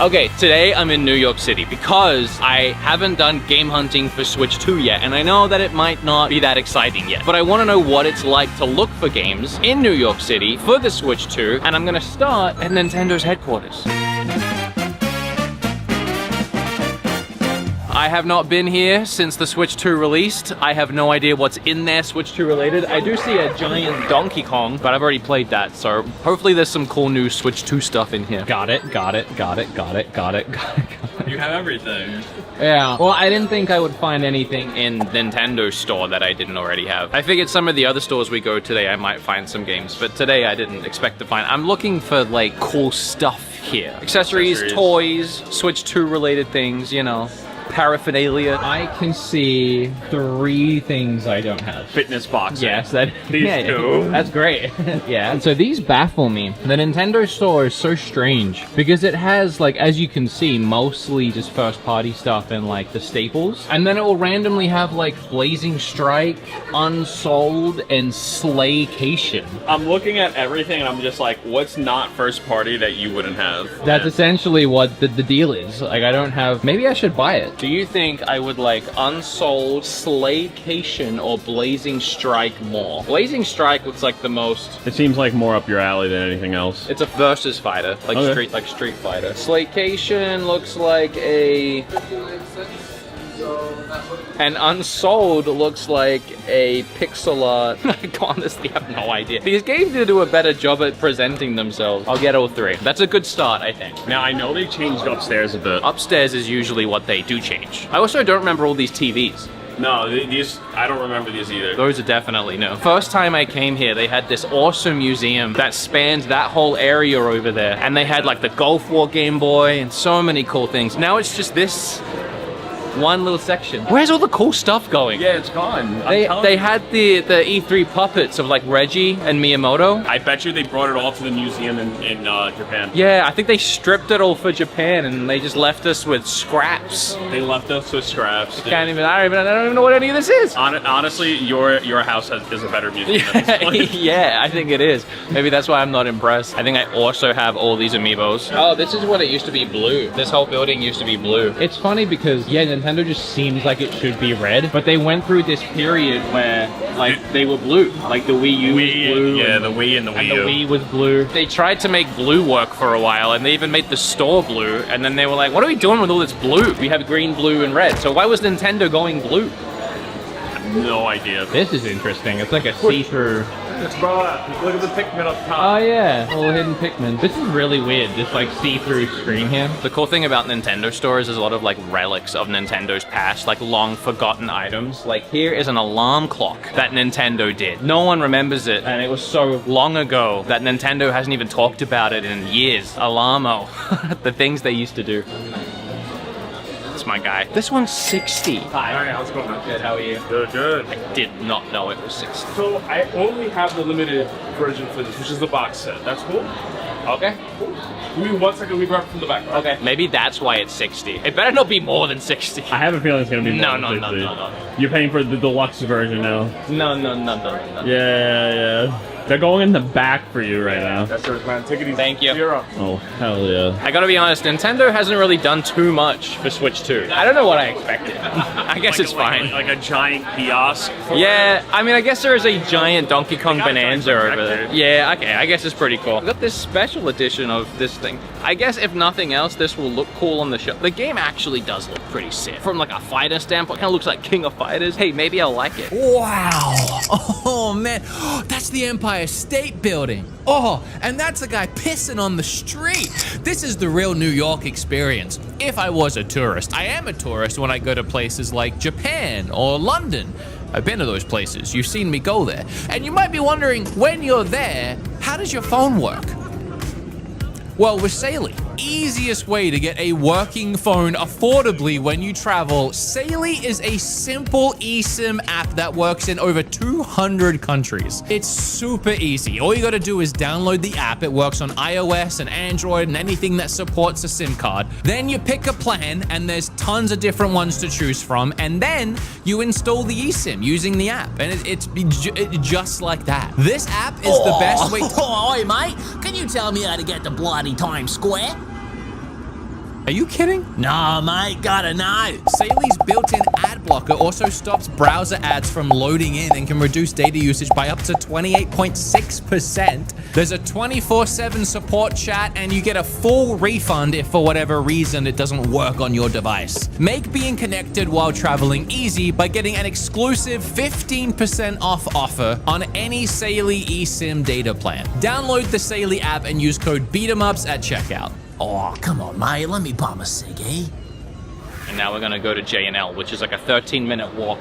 Okay, today I'm in New York City because I haven't done game hunting for Switch 2 yet, and I know that it might not be that exciting yet, but I want to know what it's like to look for games in New York City for the Switch 2, and I'm gonna start at Nintendo's headquarters. I have not been here since the Switch 2 released. I have no idea what's in there Switch 2 related. I do see a giant Donkey Kong, but I've already played that, so hopefully there's some cool new Switch 2 stuff in here. Got it. You have everything. Yeah, well, I didn't think I would find anything in Nintendo's store that I didn't already have. I figured some of the other stores we go today, I might find some games, but today I didn't expect to find. I'm looking for, like, cool stuff here. Accessories, toys, Switch 2 related things, you know. Paraphernalia. I can see 3 things I don't have. Fitness boxes. Yes, These two. That's great. Yeah. So these baffle me. The Nintendo store is so strange because it has, like, as you can see, mostly just first party stuff and like the staples. And then it will randomly have like Blazing Strike, Unsold, and Slaycation. I'm looking at everything and I'm just like, what's not first party that you wouldn't have? That's essentially what the deal is. Like, I don't have, maybe I should buy it. Do you think I would like Unsold, Slaycation, or Blazing Strike more? Blazing Strike looks like the most. It seems like more up your alley than anything else. It's a versus fighter, like Okay. Street Fighter. Slaycation looks like a. And Unsold looks like a pixel art. I honestly have no idea. These games need to do a better job at presenting themselves. I'll get all 3. That's a good start, I think. Now, I know they changed upstairs a bit. Upstairs is usually what they do change. I also don't remember all these TVs. No, these, I don't remember these either. Those are definitely new. First time I came here, they had this awesome museum that spanned that whole area over there. And they had like the Gulf War Game Boy and so many cool things. Now it's just this one little section. Where's all the cool stuff going? Yeah, it's gone. They had the E3 puppets of like Reggie and Miyamoto. I bet you they brought it all to the museum in Japan. Yeah, I think they stripped it all for Japan and they just left us with scraps. They left us with scraps. I don't even know what any of this is. Honestly, your house is a better museum at this point. Yeah, I think it is. Maybe that's why I'm not impressed. I think I also have all these amiibos. Oh, this is what it used to be blue. This whole building used to be blue. It's funny because, yeah, Nintendo just seems like it should be red, but they went through this period where, like, they were blue. Like the Wii U was blue. Yeah, the Wii and the Wii U. And the Wii was blue. They tried to make blue work for a while, and they even made the store blue, and then they were like, what are we doing with all this blue? We have green, blue, and red. So why was Nintendo going blue? No idea. This is interesting. It's like a see-through. Bro, look at the Pikmin up top. Oh yeah, little hidden Pikmin. This is really weird, this like see-through screen here. The cool thing about Nintendo stores is there's a lot of like relics of Nintendo's past, like long forgotten items. Like here is an alarm clock that Nintendo did. No one remembers it, and it was so long ago that Nintendo hasn't even talked about it in years. Alarmo, the things they used to do. That's my guy. This one's 60. Hi. Alright, how's it going? Good, how are you? Good. I did not know it was 60. So I only have the limited version for this, which is the box set. That's cool? Okay. Give me 1 second, let me grab it from the back. Okay. Maybe that's why it's 60. It better not be more than 60. I have a feeling it's gonna be more than 60. No. You're paying for the deluxe version now. No. Yeah. They're going in the back for you right now. That's yours, man. Take it easy. Thank you. You're up. Oh, hell yeah. I gotta be honest, Nintendo hasn't really done too much for Switch 2. I don't know what I expected. I guess it's fine. Like a giant kiosk. Yeah, I mean, I guess there is a giant Donkey Kong got a giant Bonanza over there. projector. Yeah, okay, I guess it's pretty cool. I got this special edition of this thing. I guess if nothing else, this will look cool on the show. The game actually does look pretty sick. From like a fighter standpoint, kind of looks like King of Fighters. Hey, maybe I'll like it. Wow. Oh, man. That's the Empire State Building. Oh, and that's a guy pissing on the street. This is the real New York experience. If I was a tourist, I am a tourist when I go to places like Japan or London. I've been to those places. You've seen me go there. And you might be wondering, when you're there, how does your phone work? Well, with Saily, easiest way to get a working phone affordably when you travel, Saily is a simple eSIM app that works in over 200 countries. It's super easy. All you gotta do is download the app. It works on iOS and Android and anything that supports a SIM card. Then you pick a plan, and there's tons of different ones to choose from, and then you install the eSIM using the app, and it's just like that. This app is the best way to... Oi, mate, can you tell me how to get to bloody Times Square? Are you kidding? Nah, mate, gotta know. Saley's built-in ad blocker also stops browser ads from loading in and can reduce data usage by up to 28.6%. There's a 24/7 support chat, and you get a full refund if for whatever reason it doesn't work on your device. Make being connected while traveling easy by getting an exclusive 15% off offer on any Saley eSIM data plan. Download the Saley app and use code BEATEMUPS at checkout. Oh, come on, mate, let me bum a ciggy. And now we're gonna go to J&L, which is like a 13-minute walk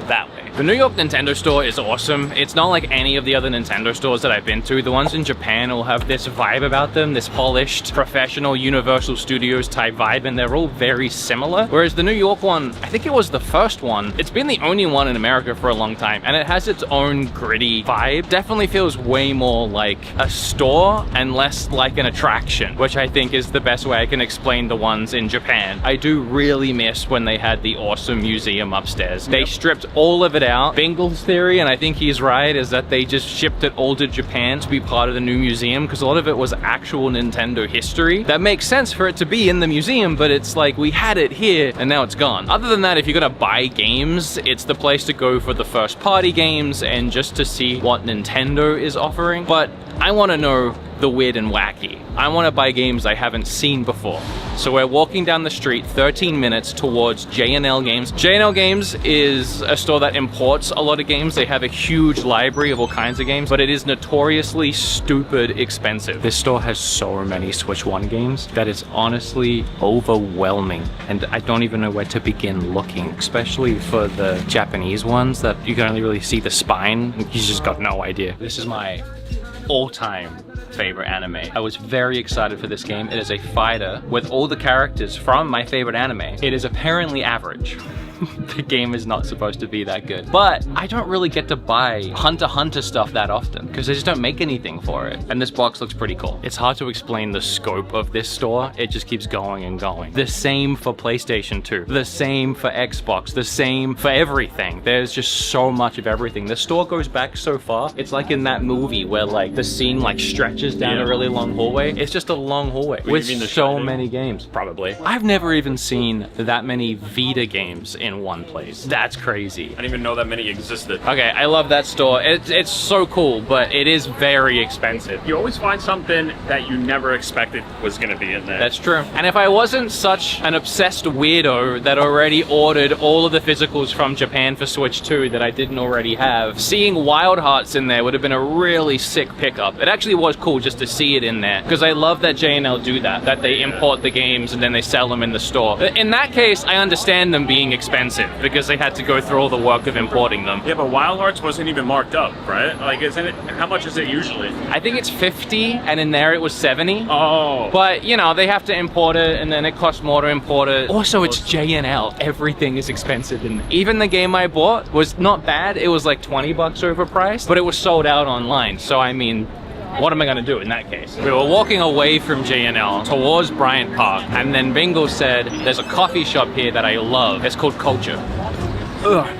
that way. The New York Nintendo store is awesome. It's not like any of the other Nintendo stores that I've been to. The ones in Japan will have this vibe about them, this polished, professional Universal Studios type vibe, and they're all very similar. Whereas the New York one, I think it was the first one. It's been the only one in America for a long time, and it has its own gritty vibe. Definitely feels way more like a store and less like an attraction, which I think is the best way I can explain the ones in Japan. I do really miss when they had the awesome museum upstairs. They stripped all of it out. Bingle's theory, and I think he's right, is that they just shipped it all to Japan to be part of the new museum because a lot of it was actual Nintendo history. That makes sense for it to be in the museum, but it's like we had it here and now it's gone. Other than that, if you're gonna buy games, it's the place to go for the first party games and just to see what Nintendo is offering. But I want to know the weird and wacky. I want to buy games I haven't seen before. So we're walking down the street 13 minutes towards J&L Games. J&L Games is a store that imports a lot of games. They have a huge library of all kinds of games, but it is notoriously stupid expensive. This store has so many Switch 1 games that it's honestly overwhelming, and I don't even know where to begin looking, especially for the Japanese ones that you can only really see the spine. You just got no idea. This is my all-time favorite anime. I was very excited for this game. It is a fighter with all the characters from my favorite anime. It is apparently average. The game is not supposed to be that good. But I don't really get to buy Hunter x Hunter stuff that often because they just don't make anything for it. And this box looks pretty cool. It's hard to explain the scope of this store. It just keeps going and going. The same for PlayStation 2. The same for Xbox. The same for everything. There's just so much of everything. The store goes back so far. It's like in that movie where like the scene like stretches down a really long hallway. It's just a long hallway with so many games. Probably. I've never even seen that many Vita games in one place. That's crazy. I didn't even know that many existed. Okay, I love that store. It's so cool, but it is very expensive. You always find something that you never expected was gonna be in there. That's true. And if I wasn't such an obsessed weirdo that already ordered all of the physicals from Japan for Switch 2 that I didn't already have, seeing Wild Hearts in there would have been a really sick pickup. It actually was cool just to see it in there, because I love that J&L do that they import the games and then they sell them in the store. In that case, I understand them being expensive because they had to go through all the work of importing them. Yeah, but Wild Hearts wasn't even marked up, right? Like, isn't it? How much is it usually? I think it's 50, and in there it was 70. Oh. But, you know, they have to import it, and then it costs more to import it. Also, it's J&L. Everything is expensive. And even the game I bought was not bad. It was like 20 bucks overpriced, but it was sold out online. So, I mean, what am I gonna do in that case? We were walking away from J&L towards Bryant Park, and then Bingo said, there's a coffee shop here that I love. It's called Culture. Ugh.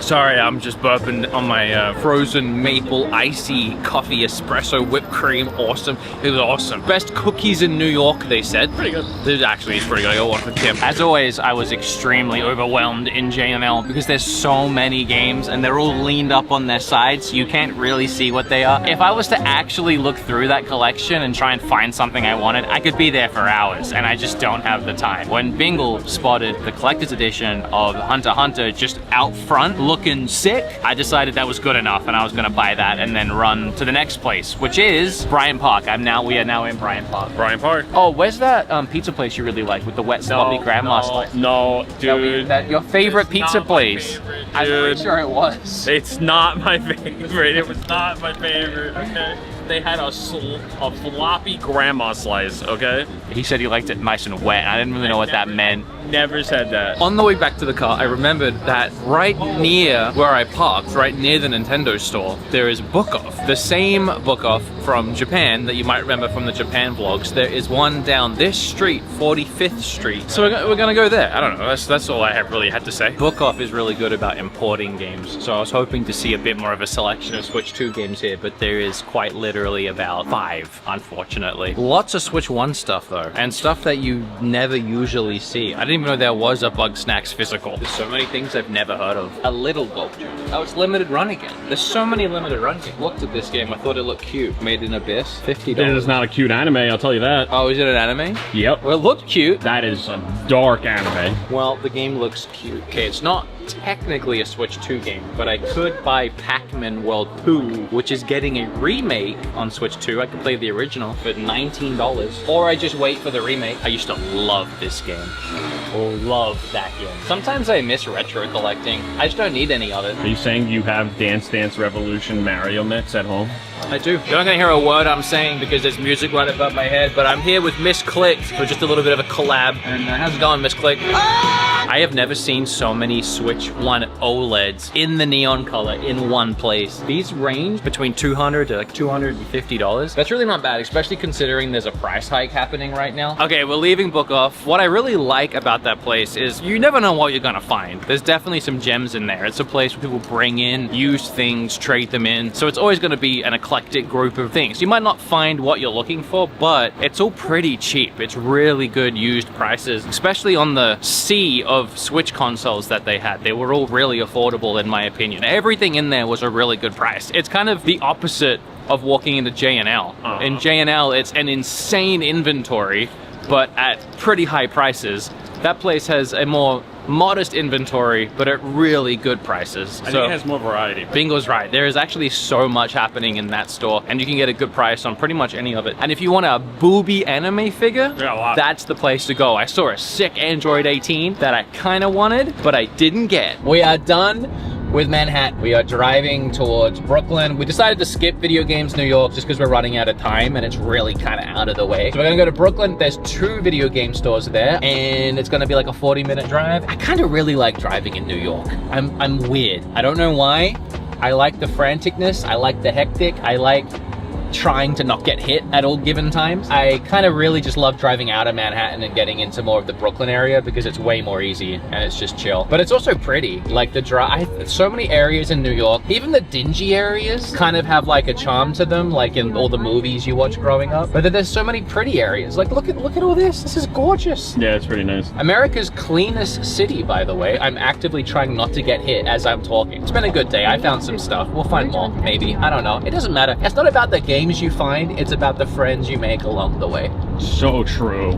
Sorry, I'm just burping on my frozen maple icy coffee espresso whipped cream. Awesome. It was awesome. Best cookies in New York, they said. Pretty good. This actually is pretty good. I got one for Tim. As always, I was extremely overwhelmed in J&L because there's so many games and they're all leaned up on their sides, so you can't really see what they are. If I was to actually look through that collection and try and find something I wanted, I could be there for hours, and I just don't have the time. When Bingle spotted the collector's edition of Hunter x Hunter just out front, looking sick, I decided that was good enough and I was gonna buy that and then run to the next place, which is Bryant Park. We are now in Bryant Park. Bryant Park. Oh, where's that pizza place you really like with the wet sloppy grandma slice? No, dude. Your favorite pizza place. Favorite, I'm pretty sure it was. It's not my favorite. It was not my favorite, okay? They had a floppy grandma slice, okay? He said he liked it nice and wet. I didn't really know what that meant. Never said that. On the way back to the car, I remembered that right near where I parked, right near the Nintendo store, there is Book Off. The same Book Off from Japan that you might remember from the Japan vlogs. There is one down this street, 45th Street. So we're gonna go there. I don't know, that's all I really had to say. Book Off is really good about importing games. So I was hoping to see a bit more of a selection of Switch 2 games here, but there is quite literally literally about 5, unfortunately. Lots of Switch 1 stuff though, and stuff that you never usually see. I didn't even know there was a Bug Snacks physical. There's so many things I've never heard of. A little Gulp Juice. Oh, it's limited run again. There's so many limited run games. Looked at this game, I thought it looked cute. Made in Abyss, $50. It is not a cute anime, I'll tell you that. Oh, is it an anime? Yep. Well, it looked cute. That is a dark anime. Well, the game looks cute. Okay, it's not technically a Switch 2 game, but I could buy Pac-Man World Poo, which is getting a remake on Switch 2. I could play the original for $19, or I just wait for the remake. I used to love this game. Love that game. Sometimes I miss retro collecting. I just don't need any of it. Are you saying you have Dance Dance Revolution Mario mix at home? I do. You're not gonna hear a word I'm saying because there's music right above my head, but I'm here with Miss Click for just a little bit of a collab. And how's it going, Miss Click? I have never seen so many Switch 1 OLEDs in the neon color in one place. These range between $200 to like $250. That's really not bad, especially considering there's a price hike happening right now. Okay, we're leaving Book Off. What I really like about that place is you never know what you're gonna find. There's definitely some gems in there. It's a place where people bring in used things, trade them in. So it's always gonna be an eclectic group of things. You might not find what you're looking for, but it's all pretty cheap. It's really good used prices, especially on the sea of Switch consoles that they had. They were all really affordable in my opinion. Everything in there was a really good price. It's kind of the opposite of walking into J&L. In J&L, it's an insane inventory, but at pretty high prices. That place has a more modest inventory, but at really good prices. I think it has more variety. Bingo's right. There is actually so much happening in that store, and you can get a good price on pretty much any of it. And if you want a booby anime figure, that's the place to go. I saw a sick Android 18 that I kind of wanted, but I didn't get. We are done with Manhattan. We are driving towards Brooklyn. We decided to skip Video Games New York just because we're running out of time and it's really kind of out of the way. So we're gonna go to Brooklyn. There's 2 video game stores there and it's gonna be like a 40-minute drive. I kind of really like driving in New York. I'm weird. I don't know why. I like the franticness. I like the hectic. I like trying to not get hit at all given times. I kind of really just love driving out of Manhattan and getting into more of the Brooklyn area because it's way more easy and it's just chill. But it's also pretty. Like the drive, so many areas in New York, even the dingy areas kind of have like a charm to them, like in all the movies you watch growing up. But then there's so many pretty areas. Like look at all this. This is gorgeous. Yeah, it's pretty nice. America's cleanest city, by the way. I'm actively trying not to get hit as I'm talking. It's been a good day. I found some stuff. We'll find more, maybe. I don't know. It doesn't matter. It's not about the games you find, it's about the friends you make along the way. So true.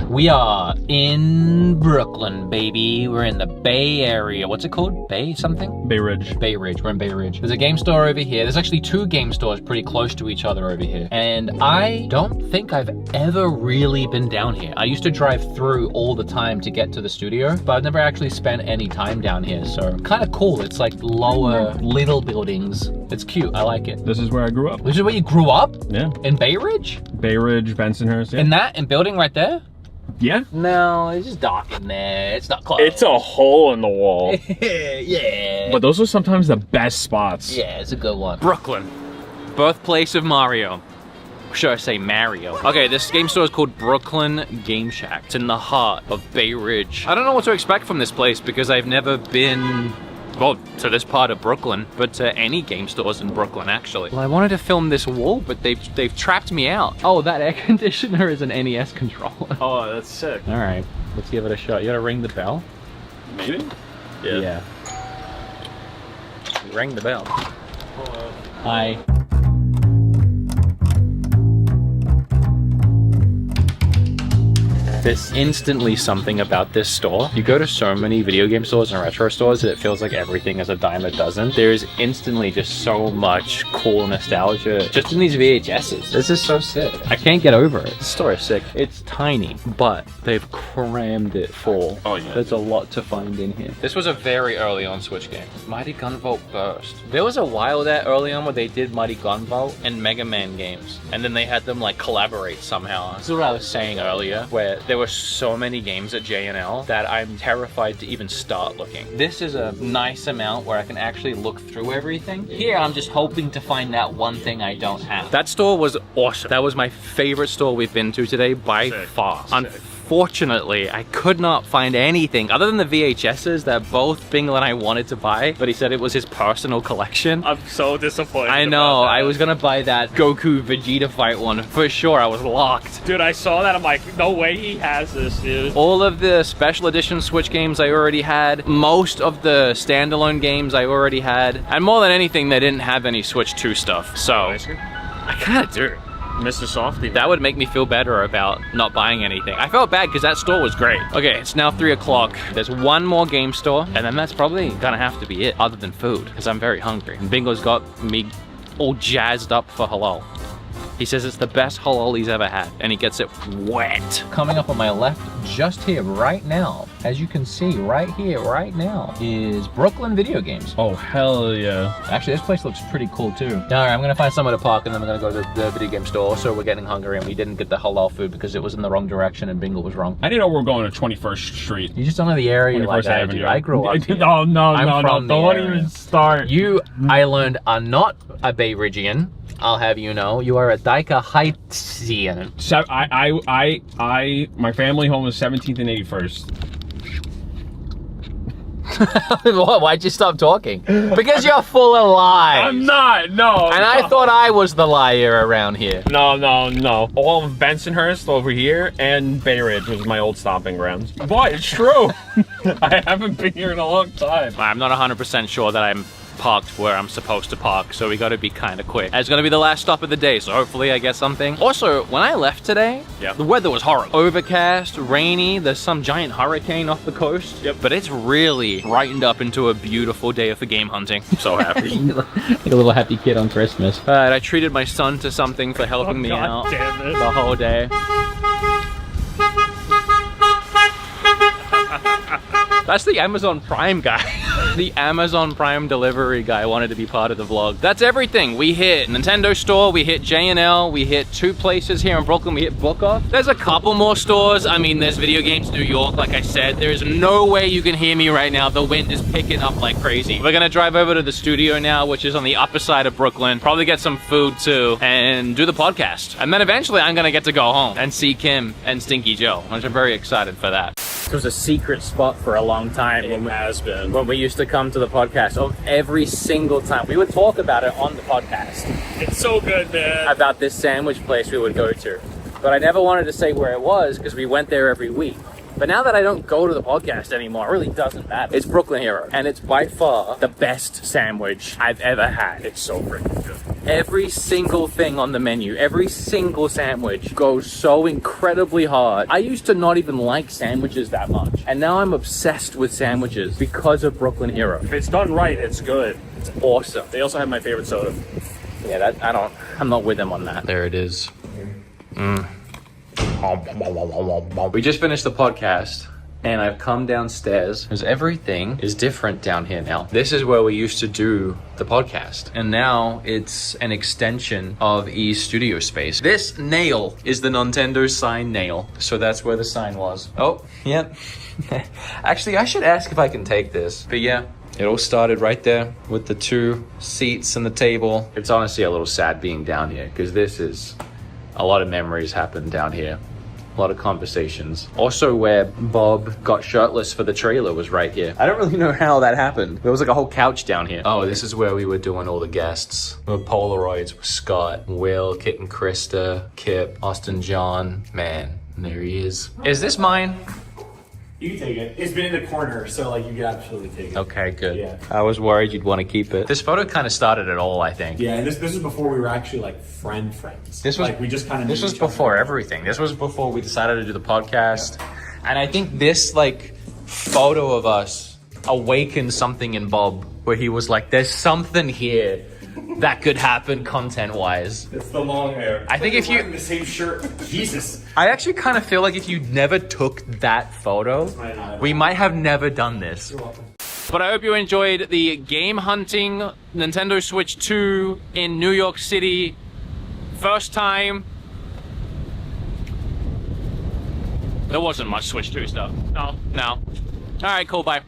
We are in Brooklyn, baby. We're in the Bay Area. What's it called? Bay something? Bay Ridge. Bay Ridge. We're in Bay Ridge. There's a game store over here. There's actually 2 game stores pretty close to each other over here. And I don't think I've ever really been down here. I used to drive through all the time to get to the studio, but I've never actually spent any time down here. So kind of cool. It's like lower little buildings. It's cute. I like it. This is where I grew up. This is where you grew up? Yeah. In Bay Ridge? Bay Ridge, Bensonhurst. Yeah. In that building right there? Yeah. No, it's just dark in there. It's not close. It's a hole in the wall. Yeah. But those are sometimes the best spots. Yeah, it's a good one. Brooklyn, birthplace of Mario. Should I say Mario? Okay, this game store is called Brooklyn Game Shack. It's in the heart of Bay Ridge. I don't know what to expect from this place because I've never been, well, to this part of Brooklyn, but to any game stores in Brooklyn, actually. Well, I wanted to film this wall, but they've trapped me out. Oh, that air conditioner is an NES controller. Oh, that's sick. All right, let's give it a shot. You gotta ring the bell? Maybe? Yeah. Ring the bell. Hello. Hi. There's instantly something about this store. You go to so many video game stores and retro stores that it feels like everything is a dime a dozen. There's instantly just so much cool nostalgia just in these VHSs. This is so sick. I can't get over it. This store is sick. It's tiny, but they've crammed it full. Oh yeah. There's a lot to find in here. This was a very early on Switch game. Mighty Gunvolt Burst. There was a while there early on where they did Mighty Gunvolt and Mega Man games. And then they had them like collaborate somehow. This is what I was saying earlier, where there were so many games at J&L that I'm terrified to even start looking. This is a nice amount where I can actually look through everything. Here, I'm just hoping to find that one thing I don't have. That store was awesome. That was my favorite store we've been to today by far. unfortunately, I could not find anything other than the VHSs that both Bingle and I wanted to buy, but he said it was his personal collection. I'm so disappointed. I know, I was gonna buy that Goku Vegeta fight one for sure. I was locked. Dude, I saw that. I'm like, no way he has this, dude. All of the special edition Switch games I already had. Most of the standalone games I already had. And more than anything, they didn't have any Switch 2 stuff. So, I kinda do. Mr. Softy. That would make me feel better about not buying anything. I felt bad because that store was great. Okay, it's now 3 o'clock. There's one more game store, and then that's probably gonna have to be it, other than food, because I'm very hungry. And Bingo's got me all jazzed up for halal. He says it's the best halal he's ever had, and he gets it wet. Coming up on my left, just here, right now, as you can see, right here, right now, is Brooklyn Video Games. Oh, hell yeah. Actually, this place looks pretty cool too. All right, I'm gonna find somewhere to park, and then we're gonna go to the video game store. Also, we're getting hungry, and we didn't get the halal food because it was in the wrong direction, and Bingle was wrong. I didn't know we were going to 21st Street. You just don't know the area like 21st I Avenue. do. I grew up here. No, I'm from the don't area. even start. You, I learned, are not a Bay Ridgian. I'll have you know, you are a Dicaheitsian. So my family home is 17th and 81st. What? Why'd you stop talking? Because you're full of lies. I'm not, no. And I thought I was the liar around here. No. All of Bensonhurst over here and Bay Ridge was my old stomping grounds. But it's true. I haven't been here in a long time. I'm not 100% sure that I'm parked where I'm supposed to park, so we gotta be kind of quick. It's gonna be the last stop of the day, so hopefully I get something. Also, when I left today, the weather was horrible. Overcast, rainy, there's some giant hurricane off the coast. But it's really brightened up into a beautiful day for game hunting. I'm so happy. Like a little happy kid on Christmas. Alright, I treated my son to something for helping me out damn it. the whole day. That's the Amazon Prime guy. The Amazon Prime delivery guy wanted to be part of the vlog. That's everything. We hit Nintendo store, we hit J&L, we hit 2 places here in Brooklyn, we hit Book Off. There's a couple more stores. I mean, there's Video Games New York, like I said. There's no way you can hear me right now. The wind is picking up like crazy. We're gonna drive over to the studio now, which is on the upper side of Brooklyn. Probably get some food too, and do the podcast. And then eventually I'm gonna get to go home and see Kim and Stinky Joe, which I'm very excited for that. It was a secret spot for a long time. It has been. When we used to come to the podcast, every single time. We would talk about it on the podcast, It's so good, man. about this sandwich place we would go to. But I never wanted to say where it was because we went there every week. But now that I don't go to the podcast anymore, it really doesn't matter. It's Brooklyn Hero, and it's by far the best sandwich I've ever had. It's so freaking good. Every single thing on the menu, every single sandwich goes so incredibly hard. I used to not even like sandwiches that much, and now I'm obsessed with sandwiches because of Brooklyn Hero. If it's done right, it's good. It's awesome. They also have my favorite soda. Yeah, I'm not with them on that. There it is. We just finished the podcast, and I've come downstairs because everything is different down here now. This is where we used to do the podcast, and now it's an extension of E's studio space. This nail is the Nintendo sign nail, so that's where the sign was. Oh, yep. Actually, I should ask if I can take this, but yeah. It all started right there with the 2 seats and the table. It's honestly a little sad being down here because this is a lot of memories happened down here. A lot of conversations. Also where Bob got shirtless for the trailer was right here. I don't really know how that happened. There was like a whole couch down here. Oh, this is where we were doing all the guests. With Polaroids with Scott, Will, Kit and Krista, Kip, Austin John. Man, there he is. Is this mine? You can take it. It's been in the corner, so like you can absolutely take it. Okay, good. Yeah. I was worried you'd want to keep it. This photo kind of started it all, I think. Yeah, and this was before we were actually like friends. This was like we just kind of. This was before everything. This was before we decided to do the podcast, and I think this like photo of us awakened something in Bob where he was like, "There's something here that could happen content-wise." It's the long hair. I think if you wearing the same shirt, Jesus. I actually kind of feel like if you never took that photo, we might have never done this. You're welcome. But I hope you enjoyed the game hunting Nintendo Switch 2 in New York City. First time. There wasn't much Switch 2 stuff. No. All right, cool, bye.